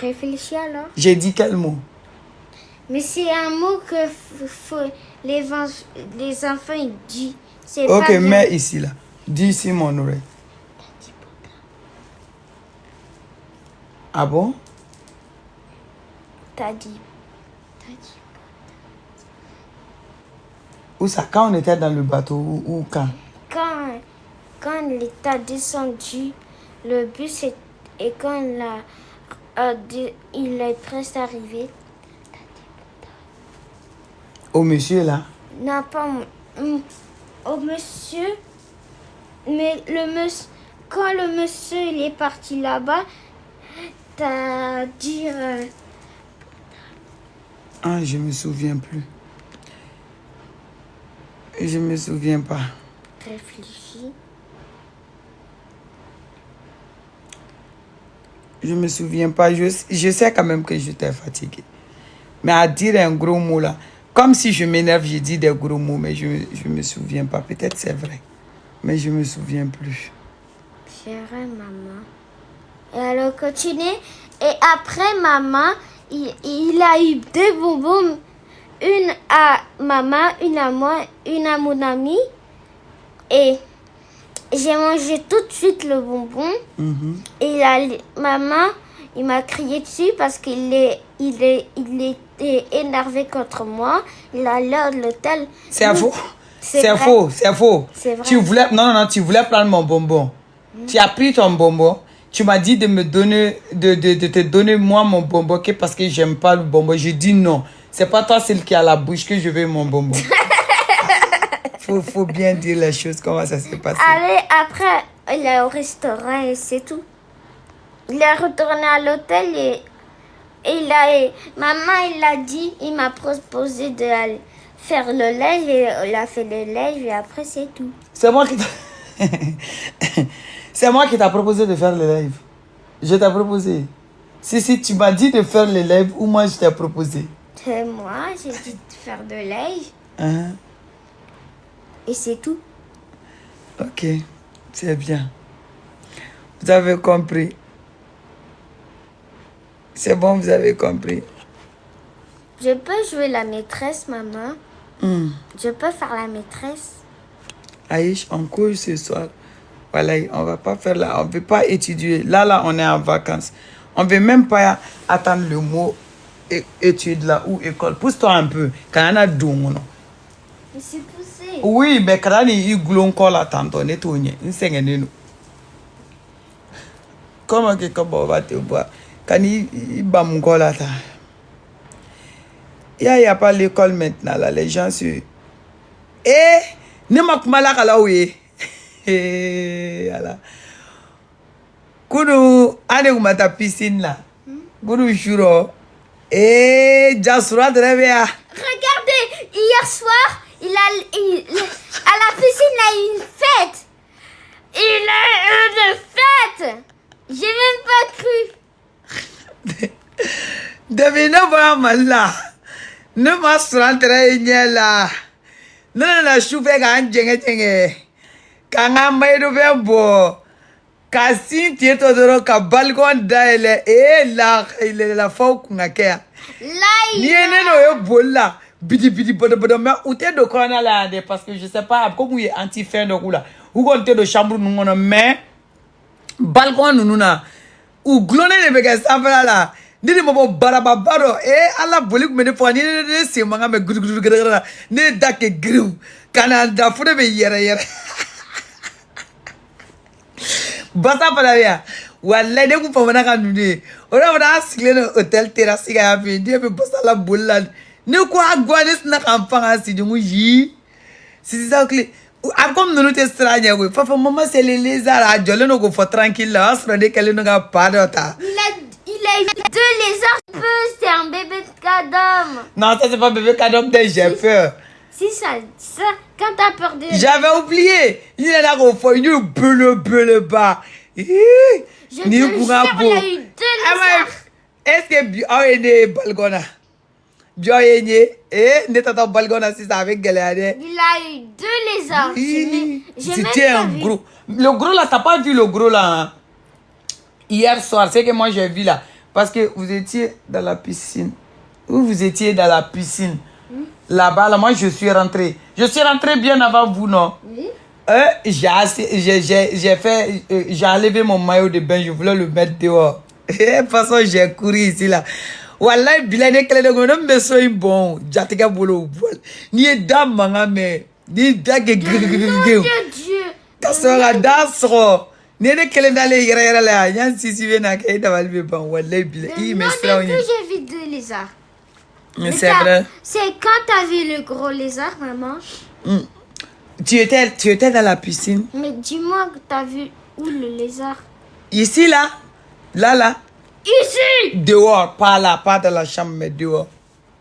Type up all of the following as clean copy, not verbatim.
Réfléchis alors. J'ai dit quel mot? Mais c'est un mot que les enfants ils disent. C'est Ok, pas bien. mets ici là. Dis ici mon oreille. Ah bon? T'as dit. Où ça? Quand on était dans le bateau ou quand? Quand il est descendu, le bus et quand il est presque arrivé. Au monsieur là? Non, pas au monsieur. Mais quand le monsieur il est parti là-bas, t'as dit... Ah, je me souviens plus. Je me souviens pas. Réfléchis. Je me souviens pas. Je sais quand même que j'étais fatiguée. Mais à dire un gros mot là, comme si je m'énerve, j'ai dit des gros mots, mais je me souviens pas. Peut-être c'est vrai. Mais je me souviens plus. C'est vrai, maman. Et alors, continue. Et après, maman, il a eu 2 bonbons. Une à maman, une à moi, une à mon ami. Et j'ai mangé tout de suite le bonbon. Et maman, il m'a crié dessus parce qu'il était énervé contre moi. Il allait à l'hôtel. C'est faux. C'est vrai. Faux, c'est faux. C'est vrai. Tu voulais, non, tu voulais prendre mon bonbon. Tu as pris ton bonbon. Tu m'as dit de me donner, de te donner moi mon bonbon parce que j'aime pas le bonbon. Je dis non. C'est pas toi celle qui a la bouche que je veux mon bonbon. faut bien dire les choses, comment ça s'est passé. Allez, après, il est au restaurant et c'est tout. Il est retourné à l'hôtel et maman, il m'a proposé de faire le lait et il a fait le lait et après c'est tout. C'est moi qui c'est moi qui t'a proposé de faire le live. Je t'ai proposé. Si tu m'as dit de faire le live ou moi je t'ai proposé. C'est moi, j'ai dit de faire le lait Hein? et c'est tout. Ok, c'est bien. Vous avez compris. C'est bon, vous avez compris. Je peux jouer la maîtresse, maman. Je peux faire la maîtresse. Aïch, on court ce soir. Voilà, on va pas faire là. On veut pas étudier. Là, on est en vacances. On veut même pas attendre le mot étude là ou école. Pousse-toi un peu. Quand on a deux mots. Mais c'est poussé. Oui, mais quand on est glon encore là, tantôt, net on est. Nous. Comment que on va te voir? Quand il va mon col là, il y a pas l'école maintenant là. Les gens sur. Ne m'a pas mal à la oui. Voilà. Kunu ane umata piscine là. Kunu juro. Jasura de réveil. Regardez, hier soir, à la piscine, il a eu une fête. Il a eu une fête. J'ai même pas cru. Devine voir mal là. Ne m'a rentré là. Non, la choupe est djenge. Quand on m'a dit bon. Kasi tu es todo ka balcon daele là il est la fois qu'on a kia. Là, Ni ene yo bolla. Bidi bodo mais ou te de corona là parce que je sais pas comme il est anti fin de là. Ou on te de chambre nous on mais balcon nous na. Ou glone le bega ça là. Ni mo barabaro ala boli me ne fo ni se manga me gudu ne dake griw. Canada fu de be yere. Basta palaria wallahi de ku pamana kan nude ora ora asile no hotel terrasse ga fi de be basta la bolla ne ko agwanes na kan fanga si de yi si ça que comme nous te stranya we fa maman c'est les lézards a jole no go fo tranquille là asra de kele no ga padota il a eu 2 lézards, c'est un bébé de cadom. Non, ça c'est pas bébé cadom de j'ai peur. Si ça quand t'as peur de... J'avais oublié. Il est là au fond, il est bas. Je te jure, il a eu 2 lézards. Est-ce que Bio balgona? Bio ne t'attends balgona si ça avec galère. Il a eu 2 lézards. C'était un gros. Le gros là, t'as pas vu le gros là? Hein? Hier soir, c'est que moi j'ai vu là. Parce que vous étiez dans la piscine. Vous étiez dans la piscine. Là-bas, là, moi, je suis rentré. Je suis rentré bien avant vous, non? Oui. J'ai enlevé mon maillot de bain, je voulais le mettre dehors. De toute façon, j'ai couru ici, là. Wallahi, bilane kele de gono me so bon. Jatega bolo. Ni e dam manga me. Ni dage Dieu. Kasora dasro. Ni ne kele dale yere la. Yan sisi be na ke da balbe ban. Wallahi bilane. I me Non, stra depuis que j'ai vu 2 lézards. Mais c'est vrai. C'est quand t'as vu le gros lézard, maman? Tu étais dans la piscine. Mais dis-moi que t'as vu où le lézard? Ici, là. Là. Ici! Dehors, pas là, pas dans la chambre, mais dehors.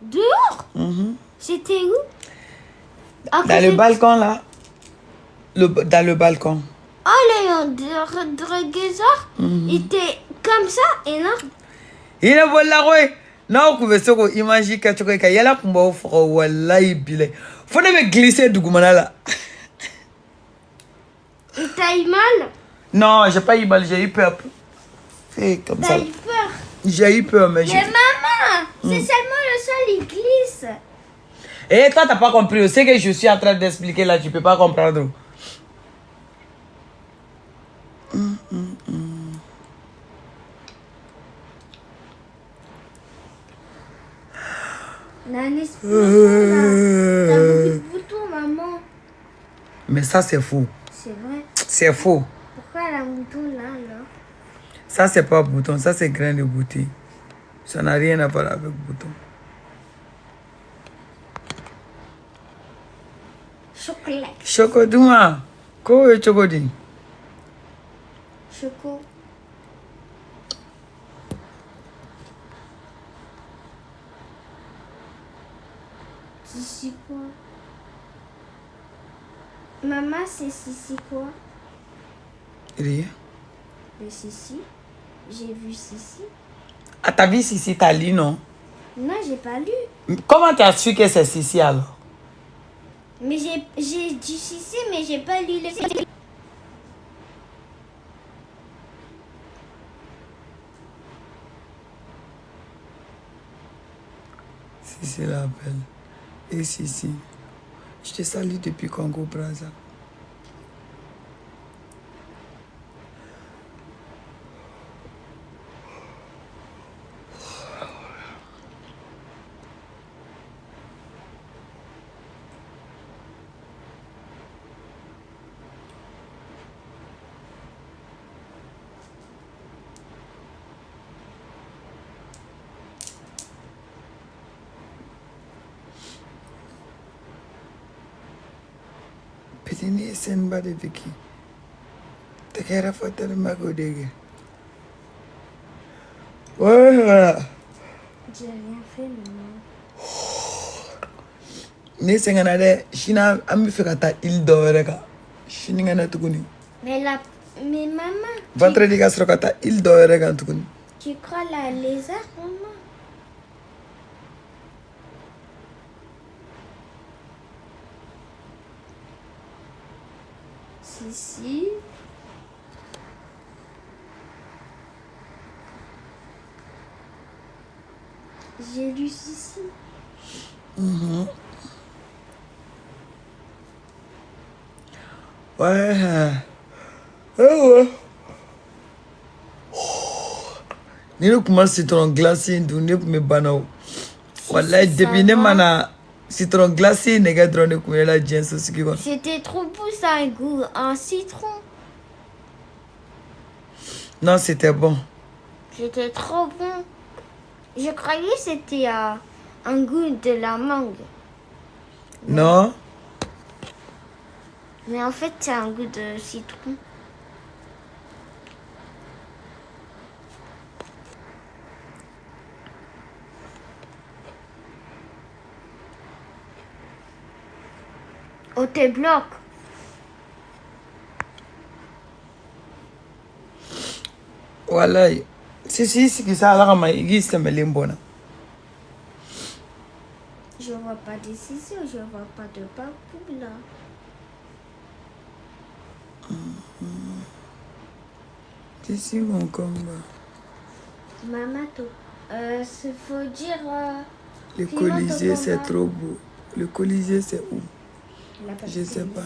Dehors? C'était où? Dans le balcon, là. Dans le balcon. Oh, le lézard, il était comme ça, énorme. Il est bon là, ouais. Non, vous pouvez imaginer que tu as yala kumba au foro wallahi bile. Faut me glisser du goumana là. Et t'as eu mal? Non, j'ai pas eu mal, j'ai eu peur. Fais comme ça. T'as eu peur? J'ai eu peur, mais Mais maman, c'est seulement le sol, il glisse. Et toi, t'as pas compris. C'est que je suis en train d'expliquer là, tu peux pas comprendre. Nani, c'est pas ça, là. T'as beaucoup de boutons, maman. Mais ça, c'est faux. C'est vrai. C'est faux. Pourquoi elle a un bouton là, alors? Ça, c'est pas bouton. Ça, c'est grain de bouteille. Ça n'a rien à voir avec bouton. Chocolat. Choco, dis-moi. Quoi est choco dit? Choco. C'est quoi? Maman, c'est Sissi quoi? Rien. Le Sissi. J'ai vu Sissi. Ah, t'as vu Sissi, t'as lu, non? Non, j'ai pas lu. Comment tu as su que c'est Sissi alors? Mais j'ai dit Sissi, mais j'ai pas lu le Sissi. Sissi l'appelle. Et Sissi, je te salue depuis Congo Brazza. Petini sen ba de Vicky. Te kera foto de mago dege. Ouais, voilà. J'ai rien fait, maman. Ne sengana de China ami fekata il doreka. Chini ngana tukuni. Mais maman, Vendredi ka srokata il doreka tukuni. tu crois la lézard, maman? Si. J'ai lu Sissi. Ouais. Ouais. Ni ne kuma citron glacé ndu ne me banao. Wallahi depuis ne mana citron glacé nega drone kuma la jenso siki kon. C'était trop beau, ça a un goût en citron. Non, c'était bon. C'était trop bon. Je croyais que c'était un goût de la mangue. Non. Mais en fait, c'est un goût de citron. On te bloque. Wallahi. Si qui ça la ma igi c'est mbona. Je vois pas de ciseaux, je vois pas de partout là. C'est mon combat. Mamato. Il faut dire... Le Colisée, c'est trop beau. Le Colisée, c'est où? Je ne sais pas.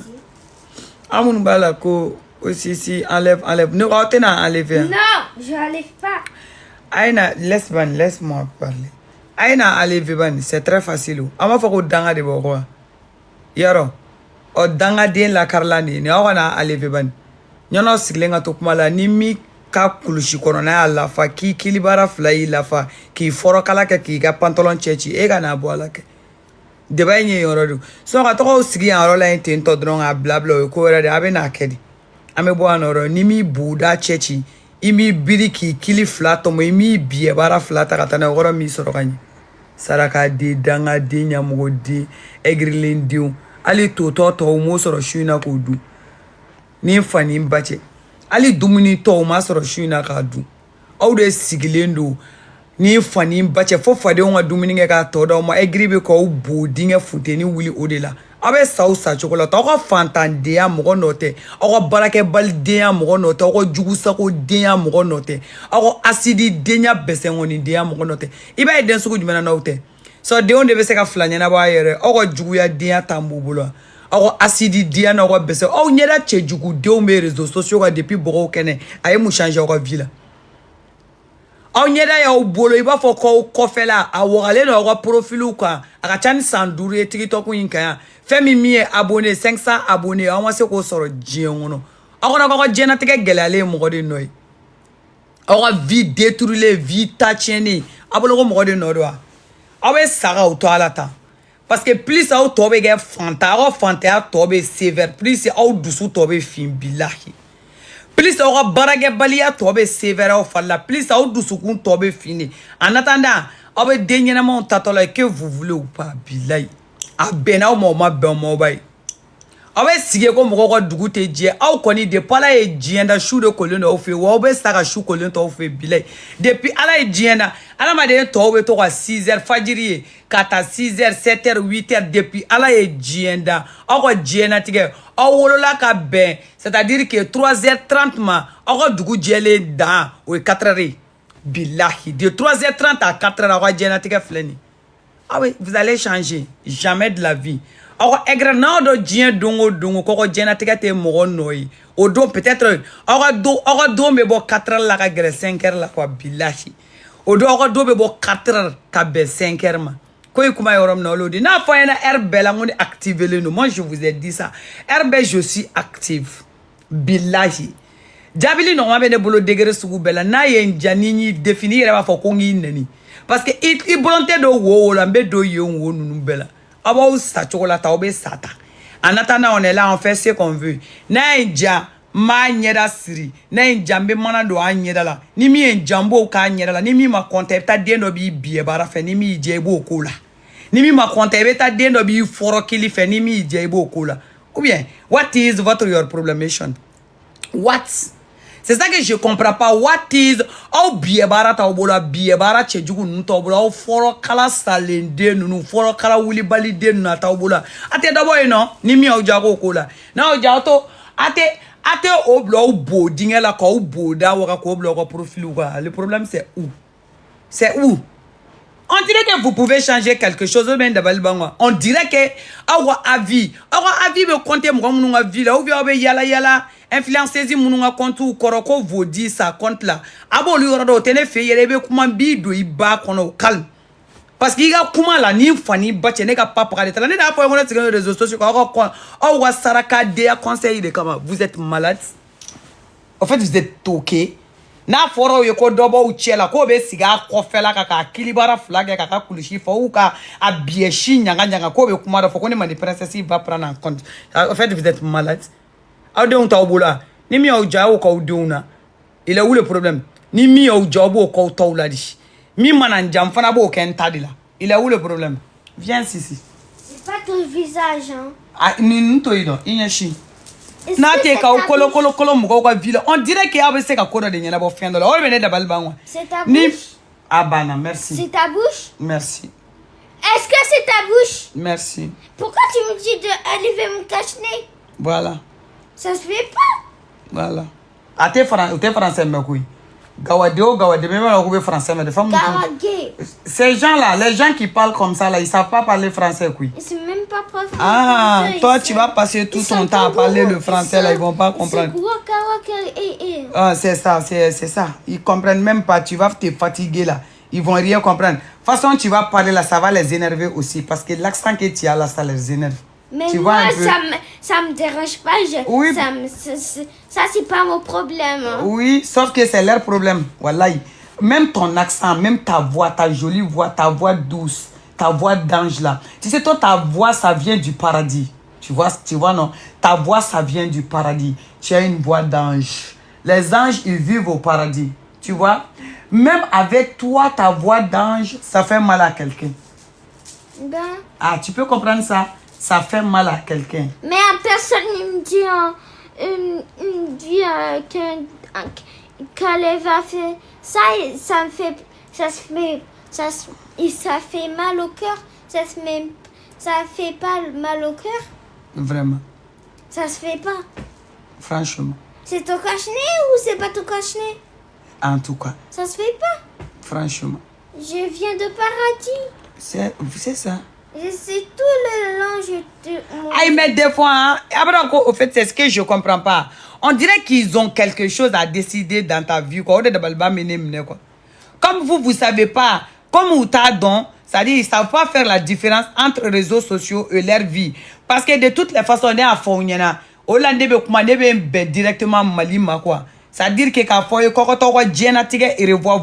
Amoun balako aussi si enlève. Nous on a enlevé. Non, je n'enlève pas. Aïna, laisse-moi parler. Aïna enlevé ban, c'est très facile. Ama faut que danga de boko. Yaro. O danga den la karlani, ni awana enlevé ban. Nyono siglenga to kumala ni mi ka kulushi kono na ala fa ki kilibara fly la fa ki foro kala ke ki ka pantalon chechi e ga na bo ala ke. Deba nye yorodu so ka to sigi an rola ente to dron a blabla ko wera de abe na kedi ame bo anoro ni mi buda chechi imi biriki kili flat mo imi bie bara flat ka tana woro mi soro kanyi saraka de danga de nyamugo de egrilin diu ali to mo soro shuina ko du ni fani mbache ali dumuni to ma soro shuina ka du awde sigilendo ni fani bache fo fade on dumuni nge ka to do mo egribe ko bu dinge futeni wuli odela abe sausa chokola to ko fantande ya mo note o barake bal de ya mo note o jugu sako de ya mo note o asidi de nya bese ngoni de ya mo note iba den suku jumena note so de on de bese ka flanya na ba yere o jugu ya de ya tambu bulo o asidi de ya na o bese o nyeda che jugu de o me réseaux sociaux ka depuis boro kene ay mu changer o ville on yeda ya obolo iba fo ko kofela awale no ko profilu kwa akachani sanduru TikTok yinka ya femi mi abonné 500 abonnés on se ko soro jiengono akona ko jena tike gelale mo de noy awa vie détruire vie tacheni abolo ko mo de no do awe sara auto alata parce que plus au tobe ge fanta tobe sévère plus au dusu tobe fin billahi plus au barage balia tobe sévère au falla plus au dusukun tobe fini en attendant abe denyena mon tatola que vous voulez ou pas billahi abena o mo be mo bay abe sige ko mo ko dugute je au koni de pala e jienda shu de kolon o fe wo be saka shu kolon to fe billahi depuis ala e jienda ala ma de to be to 6h fajiri kata 6h 7h 8h depuis ala e jienda o ko jienda tige o wolola ka ben c'est-à-dire que 3h30 ma o ko dugu jele da o 4h billahi de 3h30 à 4h o ko jienda tige fleni ah oui vous allez changer jamais de la vie alors egranado do dien dongo koko jena tigate mo noy o do peut-être ora do me bo 4h la ka gre 5h la kwa billahi o do be bo 4h ka be 5h ma koy kuma yorom no lodi na fa na RB la ngoni activer le no moi je vous ai dit ça RB je suis active billahi jabili no ma be ne bolo degere sugu bela na ye njanini définir ba fa ko ngi nani parce que il volonté de wo la mbe do yon wo nunu bela aba sa chocolate obe sata en attendant on est là on fait ce qu'on veut na nja ma nyeda siri na njambe mana do anyeda la ni mi njambo ka anyeda la ni mi ma compte ta dendo bi bie bara fe ni mi je bo kola ni mi ma compte ta dendo bi foro kili fe ni mi je bo kola ou bien what is your problemation what c'est ça que je comprends pas. What is au biebara ta obola biebara chejugu nto obola au foro kala salende nunu foro kala wuli balide nunu ta obola ate dabo eno ni mi ojago kola na ojato ate oblo bo dingela ko bo da waka ko oblo ko profil quoi le problème c'est où on dirait que vous pouvez changer quelque chose bien d'abal bangwa on dirait que awa avis me compter mo mununga vie là ou bien yala influenceuse mununga compte ou koroko vodi sa compte là abo li rodo tene fe yele be kuma bi do iba kono calme parce qu'il y a kuma la ni fani bache ne ka papa de tala ne da fa ngona sur les réseaux sociaux ko wa saraka de conseil de comment vous êtes malade en fait vous êtes toqué na foro ye ko dobo uchela ko be siga ko fela kaka kilibara flag kaka kulushi fo ka abieshi nyanga ko be kuma da fo ko ne mani princesse va prendre en compte en fait vous êtes malade au de on taobola ni mi au jawo ko duna il est où le problème ni mi au jobo ko tawladi mi manan jam fana bo ken tadila il est où le problème viens ici c'est pas ton visage hein ah ni nto ido inyashi na te ka kolo mo ko ville on dirait que abe se ka kodo de nyana bo fendo la o be ne da balbangwa c'est ta bouche abana merci c'est ta bouche merci est-ce que c'est ta bouche merci pourquoi tu me dis de enlever mon cache-nez voilà ça se fait pas voilà ate français me koy Gawadeo, Gawade, même on a français, mais des femmes. Gawagé. Ces gens-là, les gens qui parlent comme ça, là, ils savent pas parler français, oui. Ils sont même pas profs. Ah, toi, tu vas passer tout ton temps à parler le français, là, ils vont pas comprendre. Ah, c'est ça, c'est ça. Ils comprennent même pas, tu vas te fatiguer, là. Ils vont rien comprendre. De toute façon, tu vas parler, là, ça va les énerver aussi, parce que l'accent que tu as, là, ça les énerve. Mais tu moi, vois ça me dérange pas. Oui. Ça c'est pas mon problème. Hein. Oui, sauf que c'est leur problème. Wallahi. Même ton accent, même ta voix, ta jolie voix, ta voix douce, ta voix d'ange là. Tu sais, toi, ta voix, ça vient du paradis. Tu vois, non? Ta voix, ça vient du paradis. Tu as une voix d'ange. Les anges, ils vivent au paradis. Tu vois? Même avec toi, ta voix d'ange, ça fait mal à quelqu'un. Ben. Ah, tu peux comprendre ça? Ça fait mal à quelqu'un. Mais à personne ne me dit, qu'elle va faire ça, ça fait mal au cœur. Ça fait pas mal au cœur. Vraiment. Ça se fait pas. Franchement. C'est ton cache-nez ou c'est pas ton cache-nez? En tout cas. Ça se fait pas. Franchement. Je viens de paradis. C'est ça. Je sais tout le long, Aïe, mais des fois, hein, au fait, c'est ce que je comprends pas. On dirait qu'ils ont quelque chose à décider dans ta vie, quoi. Comme vous savez pas, comme ou t'as don, c'est-à-dire ils savent pas faire la différence entre les réseaux sociaux et leur vie. Parce que de toutes les façons, on est à fond, directement Malima, quoi. C'est-à-dire que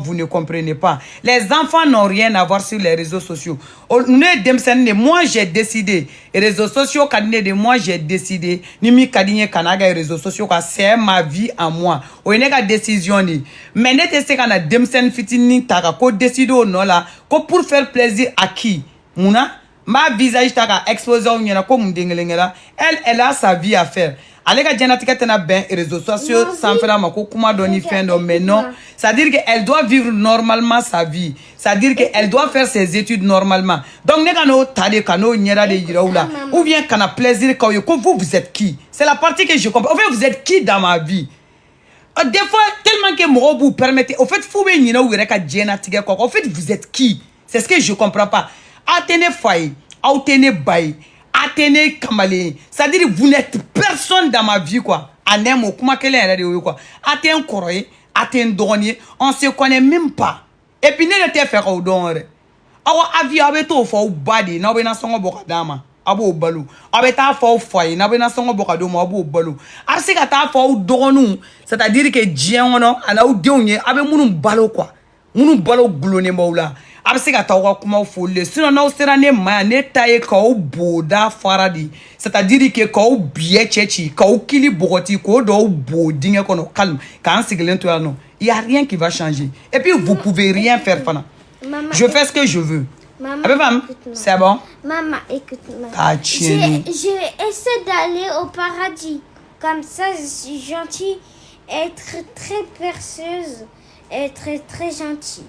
vous ne comprenez pas. Les enfants n'ont rien à voir sur les réseaux sociaux. Moi, j'ai décidé. Les réseaux sociaux, moi, j'ai décidé. Les réseaux sociaux, c'est ma vie à moi. On a une décision. Mais pour faire plaisir à qui? Ma visage t'a exposé elle a sa vie à faire. Elle a ben réseaux sociaux sans faire ma mais non. C'est-à-dire qu'elle doit vivre normalement sa vie. C'est-à-dire qu'elle doit faire ses études normalement. Donc, ou bien qu'on a plaisir quand vous êtes qui? C'est la partie que je comprends. En fait, vous êtes qui dans ma vie? Des fois, tellement que moi vous permettez. En fait, en fait, vous êtes qui? C'est ce que je comprends pas. Atene Faye, Atene Baye, Atene Kamale. C'est-à-dire vous n'êtes personne dans ma vie, quoi. Anemo, comment qu'elle est, quoi. Atene Koroye, Atene Donnier, on se connaît même pas. Et puis, n'est pas fait au don. Awa avi abeto fo badi, na be na songo boka dama. Abo balu. Abeta fo foye, na be na songo boka domo abo balu. Asi ka ta fo dogonu, c'est-à-dire que dien ono, ana ou dionye, abe munu balo, quoi. Munu balo glone maula. Absega tawa kuma folle sinon na sera ne ma ne taye ka o boda faradi c'est-à-dire que ka o biye chechi ka o kili bogoti ko do bodinge kono calme quand siglen to non il y a rien qui va changer et puis vous pouvez rien faire fana. Maman, je fais ce que je veux. Maman, c'est bon. Maman, écoute-moi. J'ai essayé d'aller au paradis. Comme ça, je suis gentille, être très perceuse, être très gentille.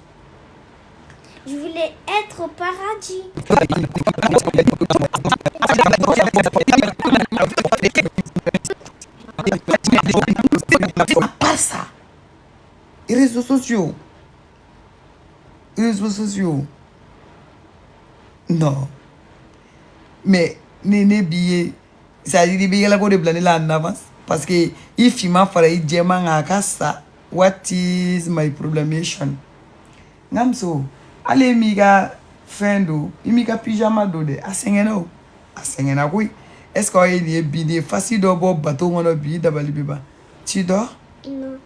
Je voulais être au paradis. Pas ça. Les réseaux sociaux. Les réseaux sociaux. Non. Mais, néné billet. Ça dit billet là qu'on est plané là en avance. Parce que, if il m'a fallu dire à casa, what is my problemation? Namso. Allez, miga fendo, imiga pyjama dode, asengeno, asengena oui. Est-ce qu'il y a bidé facile d'abord bateau on a billet d'abali biba? Tu dors? Non.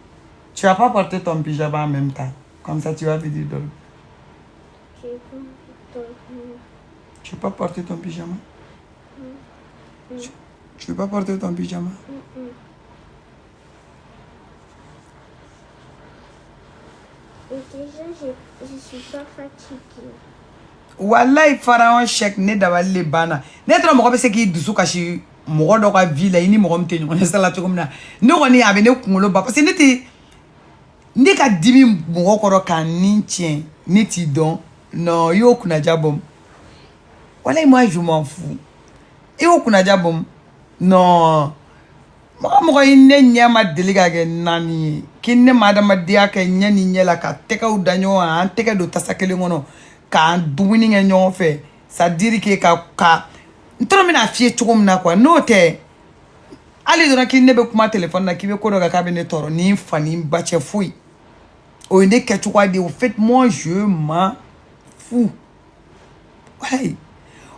Tu vas pas porter ton pyjama en même temps. Comme ça tu vas venir dormir. Tu veux pas porter ton pyjama? Tu veux pas porter ton pyjama? Et déjà, je suis pas fatiguée. Wallahi pharaon chèque ne dabali bana. Ne trop mo ko be se ki dusu kashi mo do ka villa ini mo mte ni sala to komna. Ne woni abe ne kungolo ba parce que neti ne ka dimi mo ko ro kan nitien neti don no yo kuna jabom. Wallahi moi je m'en fous. Yo kuna jabom. Non. Mo ko ine nyama deliga ge nani ke kinne madama dia ka nyani nyela ka teka udanyo an teka do tasakele ngono ka dumuni ngenyo fe ça dire que ka ntoro mina fie chugum na kwa no te ali dona kinne be kuma téléphone na kibe ko do ka be ne toro ni fani bache fui o ne ke chukwa de au fait moi je m'en fous ouais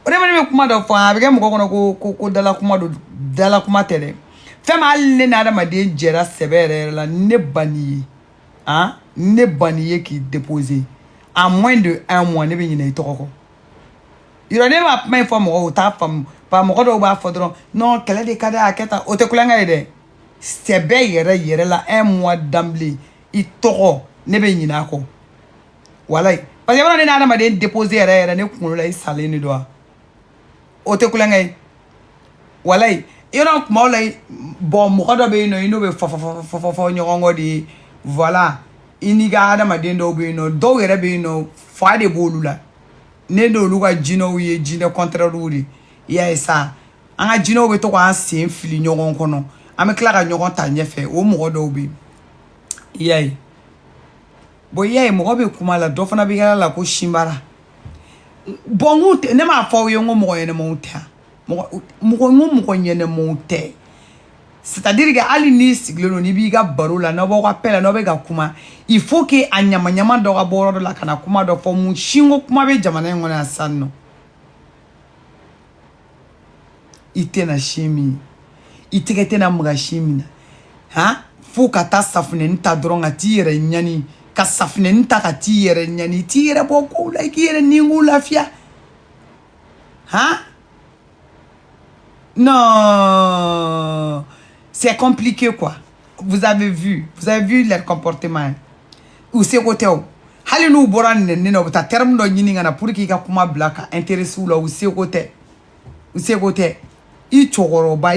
o de me kuma do fa abege mo ko dala kuma tele fema alle na da made jera sebere la ne bani hein ne bani qui déposer en moins de 1 mois ne be nyina itoko il ne va pas informer o ta fam pa mo ko do ba fodron non kele de kada aketa o te kulanga ide sebe yere la 1 mois d'emblée itoko ne be nyina ko walai parce que ne na da made déposer yere ne kunu la isale ni do o te kulanga walai you know molay bon mo ko do be no ino be fo nyongo di voilà iniga ada ma den do be no do yere be no fa de bolula ne do luga jino ye jine contraire uri ya esa anga jino be to kwa sen fili nyongo kono ame klara nyongo ta nyefe o mo do be yai bo yai mo be kuma la do fana be la ko shimbara bon ne ma fo yo mo ye ne mo ta c'est-à-dire que ali ni sigleno ni bi ga barola na bo kwa pela no be ga kuma il faut que anyama do ga boro la kana kuma do fo mu shingo kuma be jamana ngona sanno ite na shimi ite na mga shimi ha fu ka ta safune nta dronga tire nyani ka safune nta ka tire nyani tire bo ko la kire ningu lafia ha. Non, c'est compliqué quoi. Vous avez vu leur comportement. Ou c'est côté où. Hali nous boran ne no ta terme do nyini ngana pour ki ka kuma blaka intéressé ou là ou c'est côté. Ou c'est côté. I chogoroba.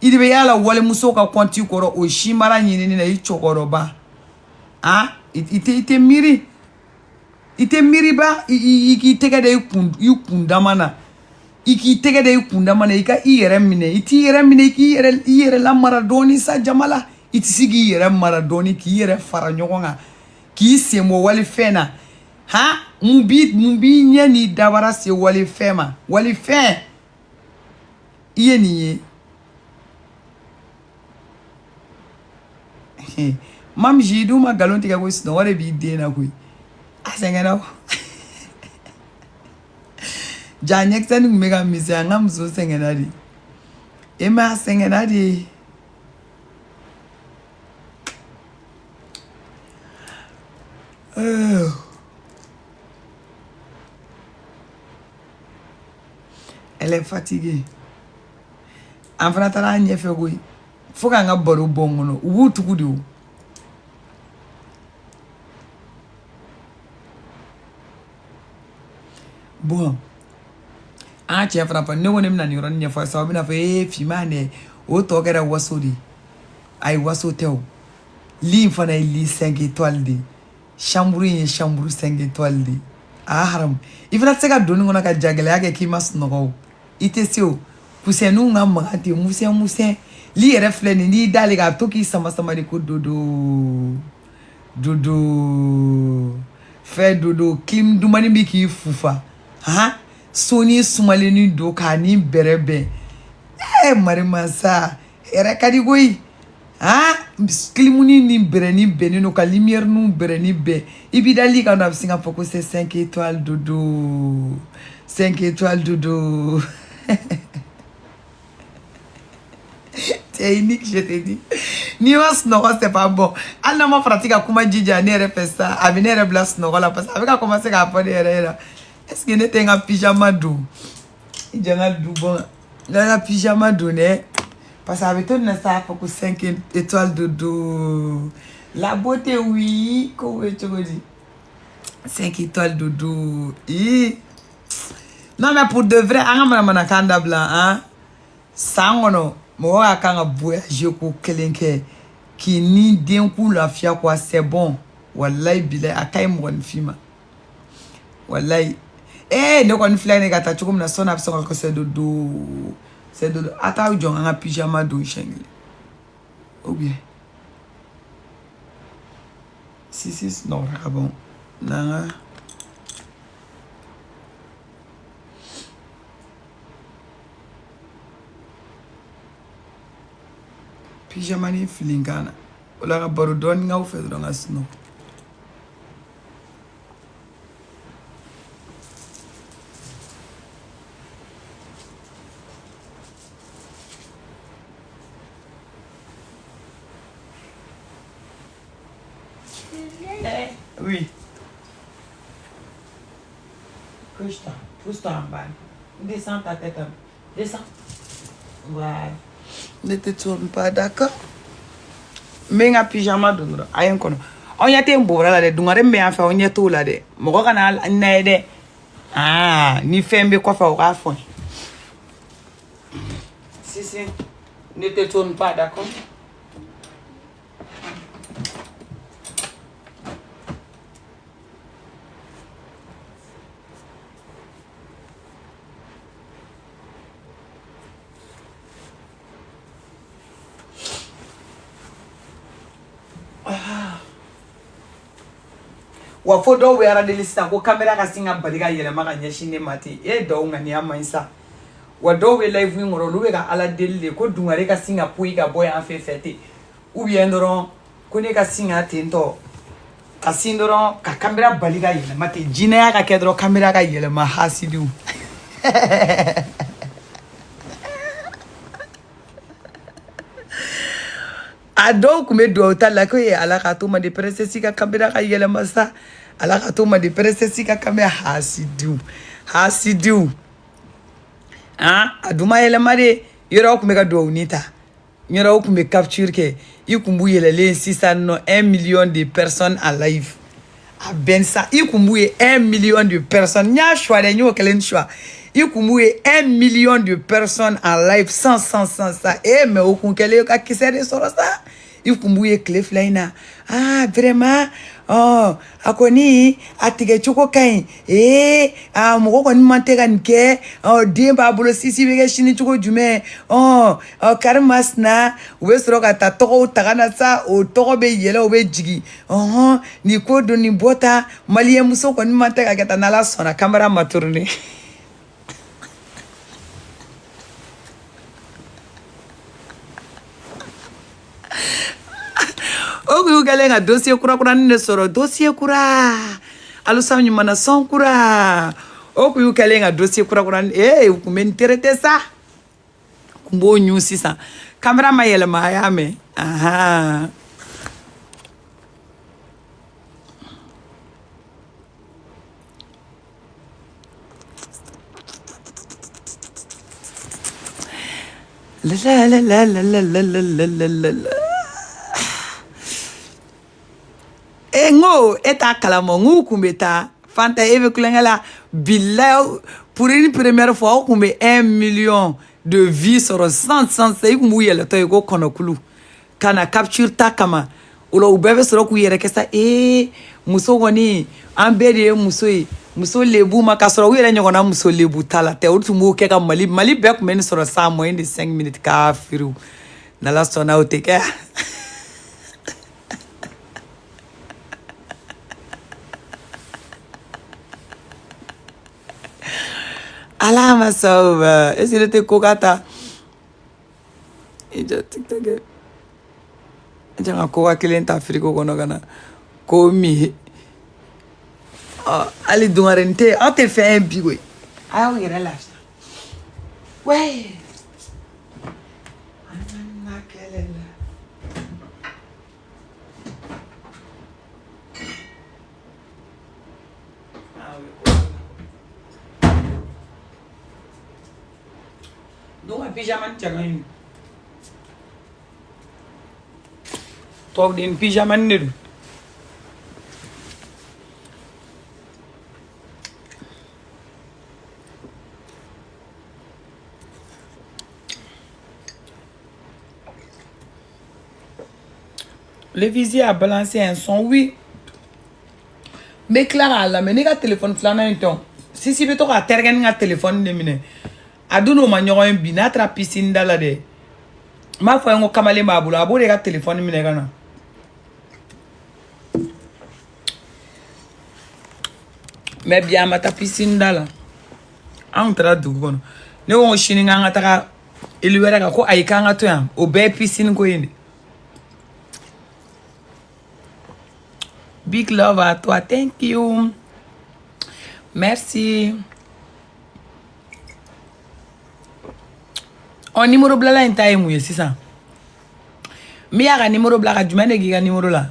Il be yala wale muso ka konti koro o shimara nyini na i chogoroba. Ah, ite miri. Ite miriba iki tege de ikundamana iki tege de ikundamana ika iyere mine iti yere mine iki yere la maradoni sa jamala iti sigi yere maradoni ki yere fara nyogonga ki semo wali fena ha mubi nyani dabara se wali fema wali fe yeniye mam jidu ma galon tiga ko sno wale bi dena ko asengena Janek sanu mega mise ngam so sengena di ema sengena di elle est fatiguée en fait tara nyefe go foka nga boru bongono wutu kudu. Bon, ah tiens frappa ne wonem na ni ron nya fa so bi na fa fi mane o to gera wasodi ay wasotew li fa na li 5 étoiles di chambre 5 étoiles di ah haram ifna tsega doni ngona ka jagale yake ki mas no ite sio kusenu ngam ati muse li refle ni dali ga to ki sama di ko dodo fait dodo klim du mani bi ki fufa ha soni sumaleni do kani berebe marimasa era kadi goyi ha klimuni ni bereni benino ka lumière nu bereni be ibidali ka na singa poko c'est 5 étoiles dodo 5 étoiles dodo c'est unique je te dis ni was no c'est pas bon alla ma pratique kuma jija ne repesa abinere blas no la parce avec a commencer à parler era est-ce que n'était un pyjama doux il y a un bon un pyjama donné parce que avec tout ça pour que 5 étoiles dodo la beauté oui comment tu dis 5 étoiles dodo non mais pour de vrai anga mana kanda blanc hein sangono mo akanga voyage ko kelenke qui ni d'un coup la fia quoi c'est bon wallahi bilay akay mo fima wallahi ne kon flane gata chukum na sona absonga ko c'est dodo ata ujonga nga pyjama do shengli Ou bien. Si, non, bon. Non. Pyjama ni feeling kana. Ola ka baro don nga u fe don asno. Oui. Pousse-toi en bas. Descends ta tête. Descends. Voilà. Ne te tourne pas, d'accord? Mais un pyjama donne. Ayen kono. On y a été un beau là de dungare me en fait on y a tout là de. Mo kana na de. Ah, ni fembe quoi fa au fond. Si. Ne te tourne pas, d'accord? Wa fo do we ara de lista ko camera ka singa baliga yele maka nyashine mati e do ngani amansa wa do we live ngoro lu ka ala delle ko dungare ka singa pui ka boy en fait fete ou bien doron ko ne ka singa tento ka sindoron ka camera baliga yele mati jina ya ka kedro camera ka yele ma hasidu ado kume do tala ko ye ala ka to ma de princesse ka camera ka yele masa ala ka to ma de princesse ka camera hasidu ah aduma yele mare yoro kume ka do unita yoro kume capture ke ikumbu yele le 1 million de personnes en live a bensa ikumbu 1 million de personnes nya choix de nyo kelen choix ikumbu 1 million de personnes en live sans ça et mais au kunkele ka kisere soro ça ikumbu cliff lina ah vraiment oh akoni atige chuko kai mugo ko ni mantega nke oh demba bulo sisi bege shini chuko jume oh karmasna we soro ka ta toko tagana sa o toko be yele o be jigi ni ko do ni bota malien muso ko ni mantega ka ta nala sona camera maturne oku galenga dossier kura ne soro dossier kura alusa nyumana son kura oku galenga dossier kura ku men terete sa kumbo nyu sisa camera mayele ma ya me aha la ngo eta kalamo ngu kumbeta fanta eve kulengala billa pour une première fois kumbe 1 million de vues sur 100 c'est kumbu yele to go konokulu kana capture ta kama ulo ubebe soro ku yere kesa muso woni ambere muso lebu makasoro wele nyogona muso lebu tala te utumu ke ka mali be ku men soro sa mo indi 5 minutes ka firu na la sona oteke alama sauva esse te kokata eja tiktok eja koka kilenta frigo kono kana ko mi ali dungarente a te fait un bigo ah oui relax ouais anana kelela donc pyjama jangan tok din pyjama niru le visier a balancé un son oui mais Clara la mais nega téléphone flana então si beto ka tergen nga téléphone de mine aduno ma nyogo en binatra piscine dala de Ma foi ngo kamale mabula abure ka téléphone mi negana. Mais bien mata piscine dala. An tra dugu kono. Ne wo shini nga taka iluwera ka ko ayika nga to yam o be piscine ko yindi. Big love à toi, thank you. Merci. On numéro bla la intaye mouye, c'est ça. Mi y'a numéro bla ka jumɛn de k'i ka numéro la.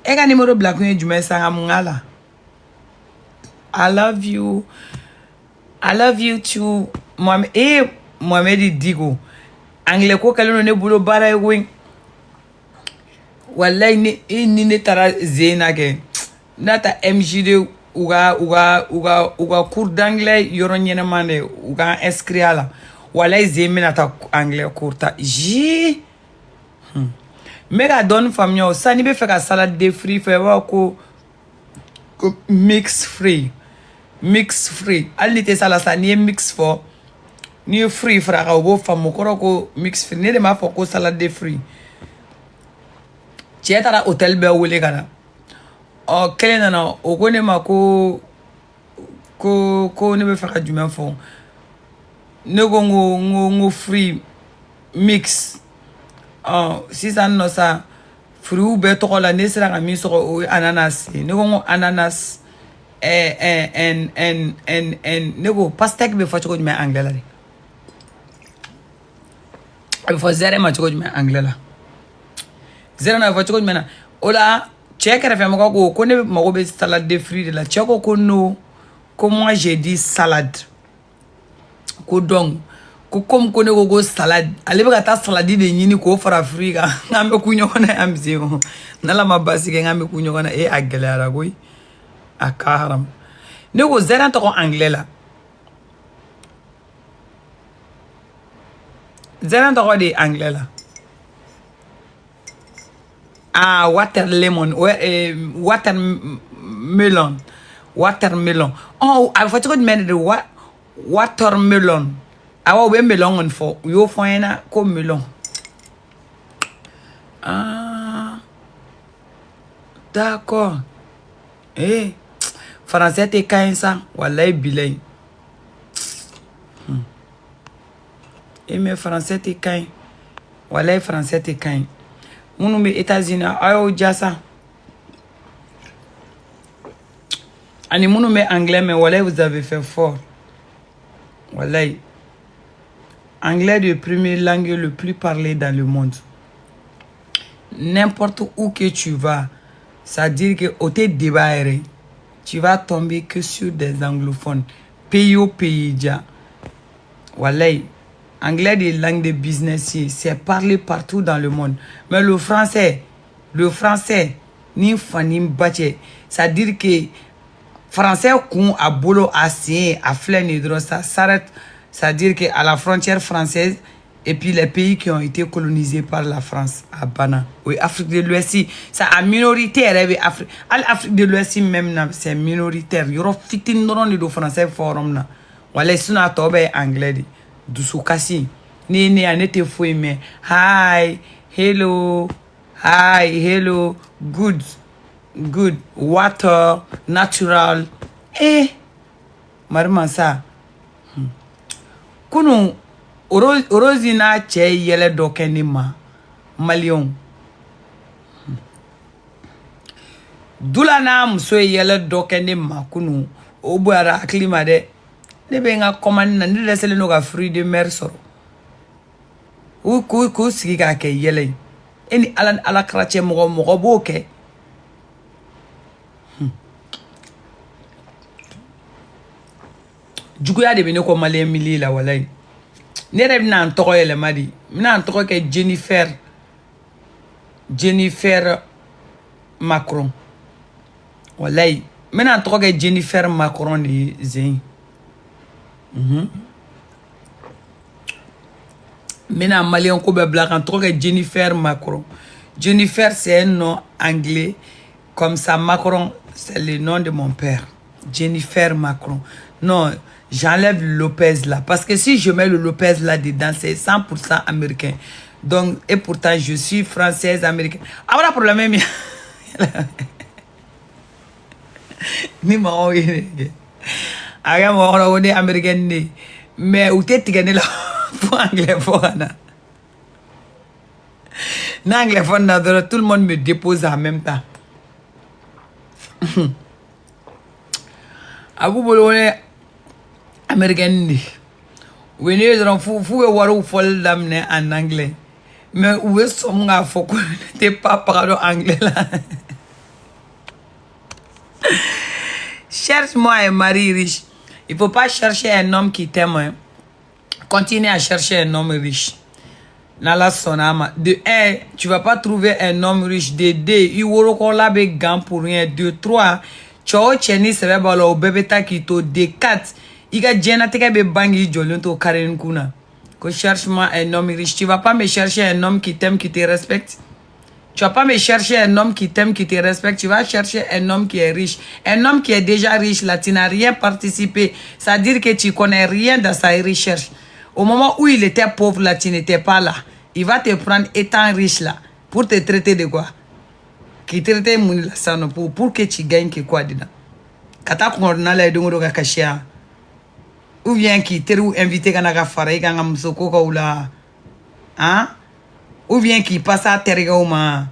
E ka numéro bla kun ye jumɛn sanga mun la. I love you. I love you too. Mohamed Digo. Anglais ko kalo ne bolo bara ye wallahi ni ne tara zena ke. Nata MJD uga cours d'anglais yoro ɲɛnɛma de uga inscrire la. Wallahi zeme nata anglais cours ta. Me ka dɔɔni faamuya o sa ni bɛ fɛ ka salade de free fɛ wa ko mix free. Hali ni tɛ sala sa ni ye mix fɔ ni ye free fara ka o b'o faamu kɔrɔ ko mix free ne de m'a fɔ ko salade de free. Cɛ taara hôtel bɛɛ wele ka na. Kelen nana o ko ne ma ko ne bɛ fɛ ka jumɛn fɔ. Ne ko ngo free mix. Sisan nɔ sa fruits bɛɛ tɔgɔ la ne sera ka min sɔrɔ o ye ananas ye. Ne ko ngo ananas ne ko pastèque bɛ fɔ cogo jumɛn anglais la de. A bɛ fɔ zɛrɛ ma cogo jumɛn anglais la. Zɛrɛ na bɛ fɔ cogo jumɛn na. O la cɛ kɛrɛfɛ mɔgɔ ko ne mago bɛ salade de fruits de la. Cɛ ko non ko moi j'ai dit salade. Ko donc ko comme ko ne ko salade ale bɛ ka taa salade de ɲini k'o fara fruits kan. N'an bɛ ku ɲɔgɔn na yan bi o. N'ala ma basi kɛ n'an bɛ ku ɲɔgɔn na a gɛlɛyara koyi. A ka haram. Ne ko zɛrɛ tɔgɔ anglais la. Zɛrɛ tɔgɔ de anglais la. Watermelon. Oh, I forgot to mention the watermelon. Awa we melon for you find ko melon. D'accord. Français te kain ça, wallahi bilay. Mais français te kain. Wallahi français te kain. Munu be États-Unis ayo jasa. Ani munu me anglais mais wallahi vous avez fait fort. Wallahi. Anglais de première langue le plus parlé dans le monde. N'importe où que tu vas, ça dit que au te débat, tu vas tomber que sur des anglophones. Pays au pays déjà. Wallahi. Anglais des langues de business, c'est parlé partout dans le monde. Mais le français, ni fani bache, ça dit que français qu'on a bolo assez à flâner droit ça s'arrête, ça dire que à la frontière française et puis les pays qui ont été colonisés par la France à Bana, oui Afrique de l'Ouest, ça a minoritaire Afrique de l'Ouest même c'est minoritaire. Yoro fitin non de français forum na, wala suna tobe anglais. Dusukasi ni anete foi me hi hello good water natural marman sa kunu orozina che yele dokenima malion dula na muso yele dokenima kunu obuara klima de ne be nga commande na ni lesele no ga fruit de mer soro u ku sigi ka ke yele eni ala krache mogo bo ke juguya de be ne ko male mili la walai ne re bina ntoko yele madi mina ntoko ke Jennifer Macron walai mina ntoko ke Jennifer Macron di zein. Maintenant, malien ko be black en trop que Jennifer Macron. Jennifer c'est un nom anglais comme ça. Macron c'est le nom de mon père. Jennifer Macron. Non, j'enlève le Lopez là. Parce que si je mets le Lopez là dedans, c'est 100% américain. Donc, et pourtant, je suis française, américaine. Ah, voilà, problème, mais... Ni ma oye. Aga mo on est américaine ni. Mais où t'es tigane là pour anglais fona. Na anglais fona, tout le monde me dépose en même temps. Abu bolo on est américaine ni. We need to fu waru fol damne en anglais. Mais où est son gars faut que t'es pas parler anglais là. Cherche-moi un mari riche. Il ne faut pas chercher un homme qui t'aime. Hein. Continue à chercher un homme riche. Nala sonama. De 1, tu ne vas pas trouver un homme riche. De 2, il y a des gants pour rien. De 3, tu as cheni sebe balo bébé takito. De 4, il y a djena teke be bangi jolonto karen kuna. Que cherche-moi un homme riche. Tu ne vas pas me chercher un homme qui t'aime, qui te respecte. Tu vas pas me chercher un homme qui t'aime, qui te respecte. Tu vas chercher un homme qui est riche. Un homme qui est déjà riche, là, tu n'as rien participé. Ça veut dire que tu connais rien dans sa recherche. Au moment où il était pauvre, là, tu n'étais pas là. Il va te prendre étant riche, là, pour te traiter de quoi? Qui traite pour que tu gagnes que quoi dedans? Kata qu'on a les deux mots kachia. Ou bien qui te ou invité quand on a fait quand on a musoko ou là. Hein? Ou bien qui passe à Tergauma.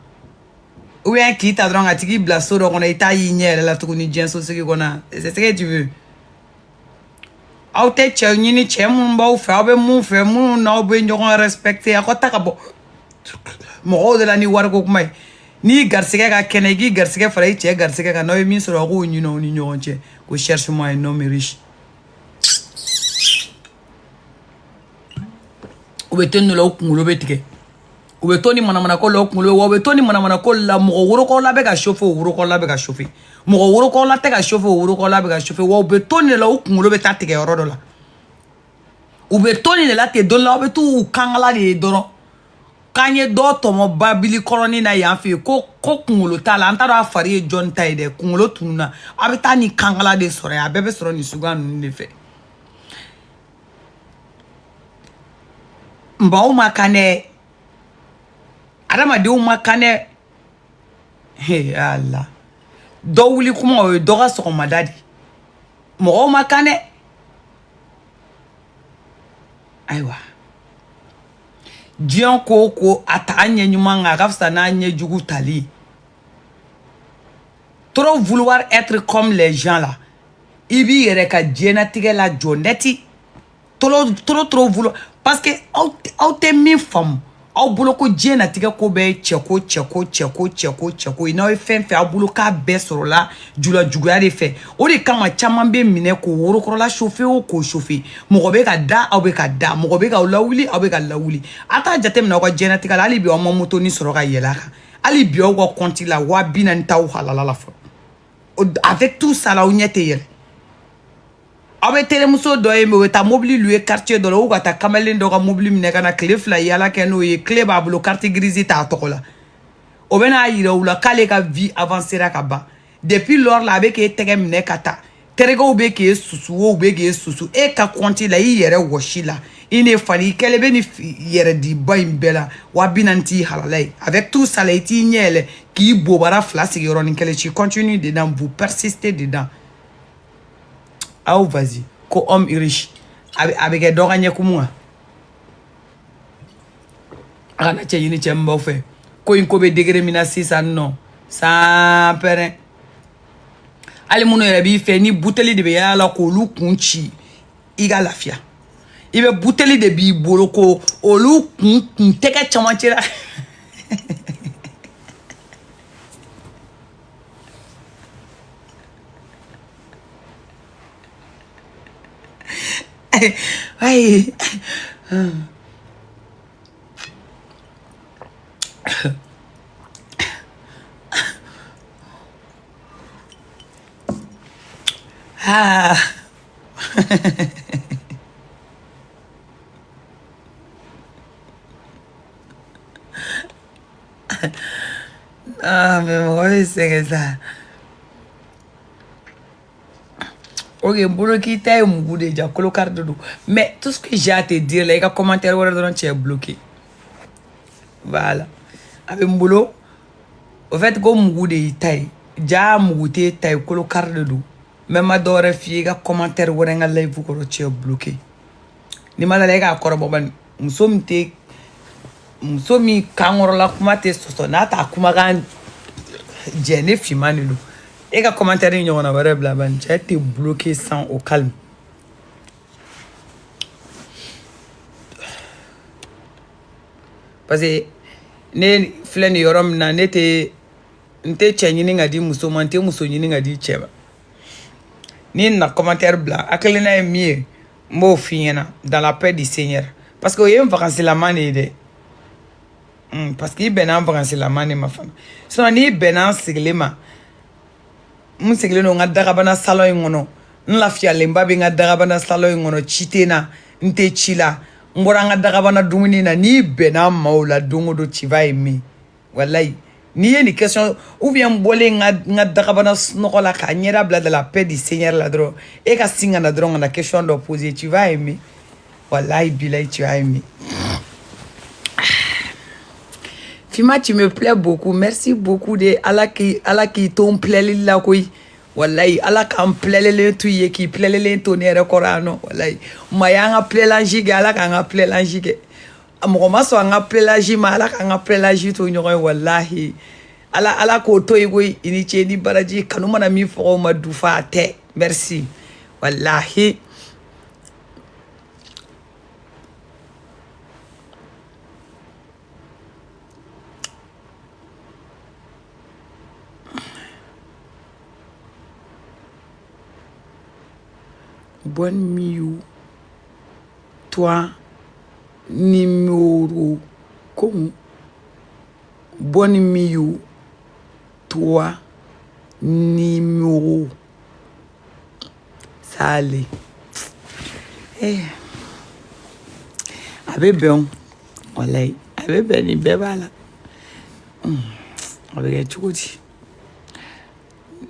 Ou bien qui t'a drôle à tiki blasso donc on a été igné la tourni bien sur ce qu'on a. C'est ce que tu veux. Au tête tu ni tu mon beau faire mon frère mon non ben on respecter à quoi t'as bon. Mo de la ni war ko mai. Ni garsika ka kenegi garsika fara tu garsika ka no mi sur ro ni no ni no tu. Ko cherche moi un homme riche. Ou beten no la ku lo betike. Ube toni manamana ko lo kunlo ube toni manamana ko la mo woro ko la be ka chauffer woro ko la be ka chauffer mo woro ko la te ka chauffer woro ko la be ka chauffer wo ube toni la kunlo be ta te ke oro do la ube toni la te do la ube tu kangala de do kanye do to mo babili koloni na ya fi ko kunlo ta la anta do afari John Taide kunlo tununa abe ta ni kangala de sore abebe soro ni sugan ni fe mbaw makane adama de uma kane he Allah do wuli kuma o do ga so madadi mo ma kane aywa dion ko ata anya nyuma nga gafsa na anya jugu tali trop vouloir être comme les gens là ibi yere ka diena tige la joneti trop vouloir parce que au te mi femme au bolo ko diena tige ko be cheko ina fen fe au bolo ka be soro la jula juguya de fe o de kama chaman be mine ko woro koro la chauffer o ko chauffer mo be ka da au be ka da mo be ka lawuli au be ka lawuli ata jatem na ko diena tige la ali bi o mo moto ni soro ka yela ka ali bi o ko konti la wa bina ntaw halala la fo avec tout ça là on yete yele abe telemuso do e me ta mobile lui quartier do lo ta kamelen do ka mobile mine kana clé fla yala keno ye clé ba blo carte grise ta tokola o bena yira ula kale ka vie avancera ka ba depuis lors la be ke tege mine kata terego be ke susu o be ke susu e ka konti la yere woshila ine fali kele be ni yere di boy mbela wa binanti halalai avec tout ça la iti nyele ki bobara fla sigiro ni kele chi continue dedans vous persistez dedans. Ah, vas-y, ko homme riche avec do gagner kumwa ana che yini che mbo fe ko in ko be degré mina 6 non ça pere ali muno yere bi fe ni bouteille de be yala ko lu kunchi iga lafia ibe bouteille de bi bolo ko olu kun teke chamachira ay ah ah mais moi c'est que ça Ok, bolo qui t'a eu déjà colocar de dos. Mais tout ce que j'ai à te dire, les gars, commentaires, tu es bloqué. Voilà. Avec mon boulot, au fait, comme mon de taille, déjà mon de taille colocar de dos. Même ma dore fille, les commentaires, live, tu es bloqué. Ni mala les gars, corroboran. Musomi kangorola kuma te soso nata kuma kan jene fimani lu. Et que commentaire n'y en a pas blaban, j'ai été bloqué sans au calme. Parce que ne flène yorom na nete nte chanyini ngadi muso mante muso nyini ngadi cheba. Ni na commentaire blanc, akelena mieux mo fiena dans la paix du Seigneur. Parce que y a une vacance la manie de. Parce qu'il ben en vacance la manie ma femme. So ni ben en siglema. Mun sigle no nga dagabana salon ngono nlafia lemba be nga dagabana salon ngono chitena nte chila ngora nga dagabana dumuni na ni bena maula dungo do chiva emi wallahi ni yeni question ou bien bolé nga dagabana nokola ka nyera bla de la paix du Seigneur la dro e ka singa na dro na question do poser tu vas aimer wallahi bilay tu vas aimer. Fima, tu me plais beaucoup. Merci beaucoup de Allah qui t'ont plaît là quoi. Wallahi, Allah qui plaît le tuyé qui plaît le tonnerre corano. Wallahi, maya nga plaît la giga, Allah nga plaît la giga. Amoma so nga plaît la giga, Allah nga plaît la giga to nyoro wallahi. Allah ko to yego ini cheni baraji kanuma na mi fo ma dufa te. Merci. Wallahi. Bonne miou, toi, numéro, comme, bonne miou, toi, numéro, ça allait. Eh, avec bien, voilà, avec bien, il bébé là, avec un chouti,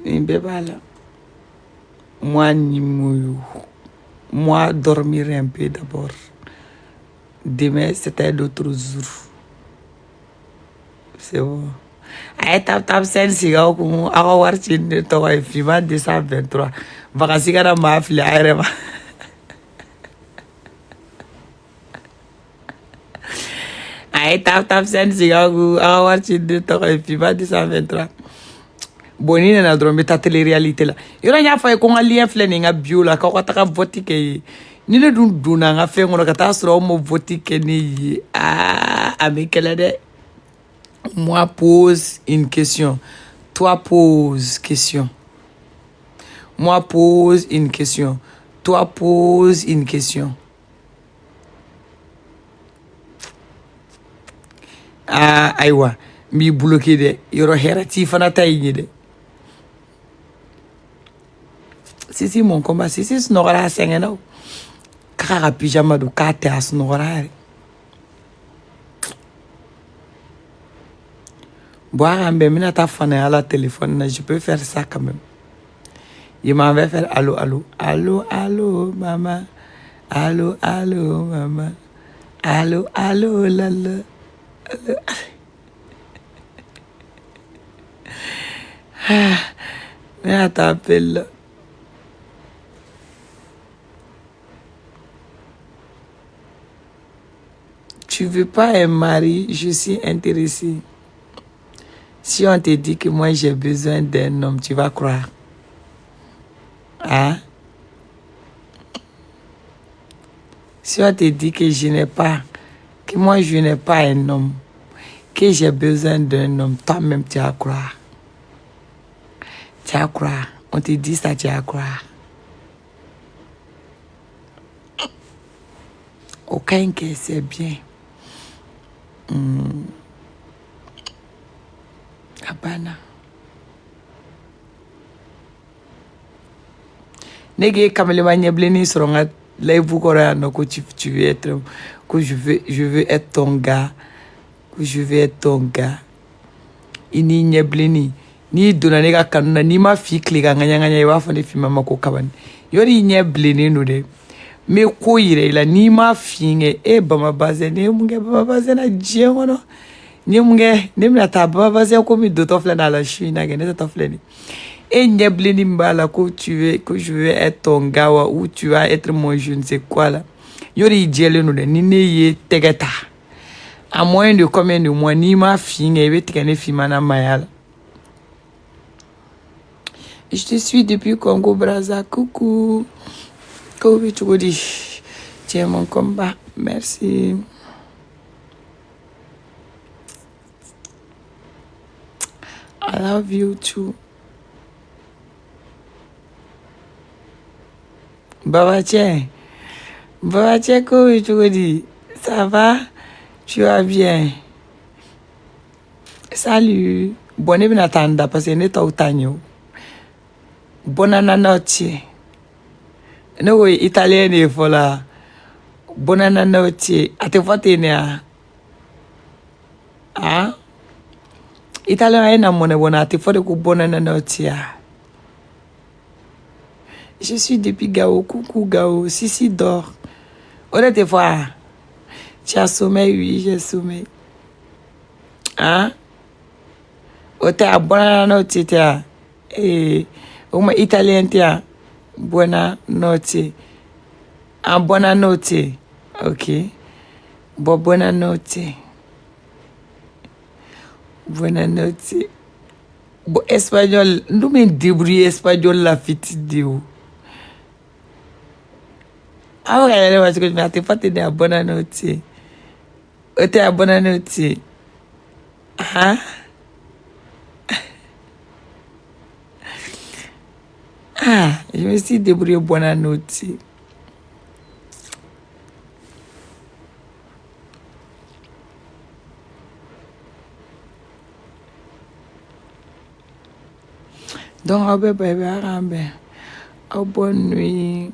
il bébé là. Moi, dormir un peu d'abord. Demain, c'est un autre jour. C'est bon. Aïe, tap, c'est un cigare comme à voir si tu as fait 223. Vacances à ma fille, aïe, aïe, tap, c'est un cigare comme à voir si tu as fait 223. Boni na drôme ta télé réalité là yora nya fa ko ngali infle ni nga bio la ka ta vote ke ni le dun nga fe ngono ka ta sro mo vote ke ni amekela de. Moi pose une question, toi pose question. Moi pose une question, toi pose une question. Aywa mi bloqué de yoro herati fana tayi de. Si mon combat si snora sengeno kaka pyjama do kate a snora boire un bémina ta fane à la téléphone je peux faire ça quand même. Il m'avait fait allô maman, allô maman, allô lala, mais t'appelle. Tu veux pas un mari, je suis intéressée. Si on te dit que moi j'ai besoin d'un homme, tu vas croire. Hein? Si on te dit que je n'ai pas, que moi je n'ai pas un homme, que j'ai besoin d'un homme, toi-même tu vas croire. Tu vas croire. On te dit ça, tu vas croire. Aucun que c'est bien. Abana. Négé Kamelema Nyebleni seronga live coréen que tu veux être, que je veux être ton gars, que je veux être ton gars. Ini Nyebleni ni dona nega kanuna ni ma fi kliga nganya nganya wa fa ne fi mama ko kabani Yori nye blene no de. Me ko yire la ni ma finge e bama baze ne munge bama baze na djengo ni munge ne mna ta bama baze ko mi do tofle na la chui na gene tofle ni. Et nye blene mbala que je veux être ton gars ou tu vas être mon je ne sais quoi là. Yori djele no de ni ne ye tegeta. À moins de combien de mois ni ma finge e be tikane fimana mayala. Je te suis depuis Congo Brazza. Coucou. Kobe Chugodi. Tu es mon combat. Merci. I love you too. Baba Tien. Baba Tien Kobe Chugodi. Ça va? Tu vas bien? Salut. Bonne benatanda parce que n'est au tagno. Buonanotte. No italien e fola. Buonanotte. Ate fatene ah? Italien e na mone bona ate fote ku buonanotte. Je suis depuis Gao. Coucou Gao. Si dort. Honnêtement fois. Tu as sommeil? Oui, j'ai sommeil. Hein? Ote a buonanotte tia. Uma italien tia. Buonanotte. Ah, buonanotte. Ok. Buonanotte. Buonanotte. Bon, espagnol. Nous me débrouiller espagnol la petite déo. Ah, ouais, parce que je m'attends pas à dire buonanotte. Ote a buonanotte. Hein? Ah, je me suis débrouillé buonanotte. Donc, bébé, bonne nuit.